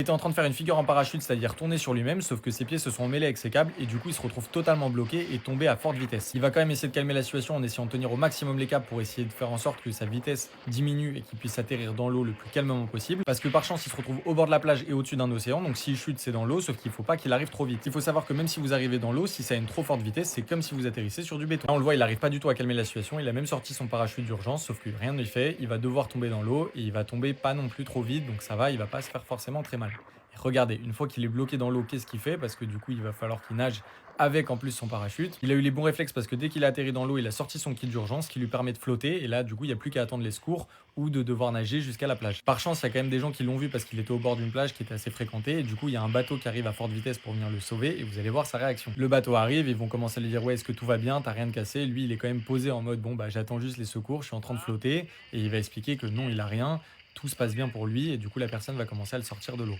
Il était en train de faire une figure en parachute, c'est-à-dire tourner sur lui-même, sauf que ses pieds se sont mêlés avec ses câbles et du coup il se retrouve totalement bloqué et tombé à forte vitesse. Il va quand même essayer de calmer la situation en essayant de tenir au maximum les câbles pour essayer de faire en sorte que sa vitesse diminue et qu'il puisse atterrir dans l'eau le plus calmement possible. Parce que par chance il se retrouve au bord de la plage et au-dessus d'un océan, donc s'il chute c'est dans l'eau, sauf qu'il faut pas qu'il arrive trop vite. Il faut savoir que même si vous arrivez dans l'eau, si ça a une trop forte vitesse, c'est comme si vous atterrissez sur du béton. Là on le voit, il arrive pas du tout à calmer la situation, il a même sorti son parachute d'urgence, sauf que rien ne fait, il va devoir tomber dans l'eau et il va tomber pas non plus trop vite, donc ça va, il va pas se faire forcément très mal. Et regardez, une fois qu'il est bloqué dans l'eau, qu'est-ce qu'il fait? Parce que du coup, il va falloir qu'il nage avec en plus son parachute. Il a eu les bons réflexes parce que dès qu'il a atterri dans l'eau, il a sorti son kit d'urgence qui lui permet de flotter. Et là, du coup, il n'y a plus qu'à attendre les secours ou de devoir nager jusqu'à la plage. Par chance, il y a quand même des gens qui l'ont vu parce qu'il était au bord d'une plage qui était assez fréquentée. Et du coup, il y a un bateau qui arrive à forte vitesse pour venir le sauver. Et vous allez voir sa réaction. Le bateau arrive, ils vont commencer à lui dire: ouais, est-ce que tout va bien? T'as rien de cassé? Lui, il est quand même posé en mode: bon, bah, j'attends juste les secours, je suis en train de flotter. Et il va expliquer que non, il a rien. Tout se passe bien pour lui. Et du coup, la personne va commencer à le sortir de l'eau.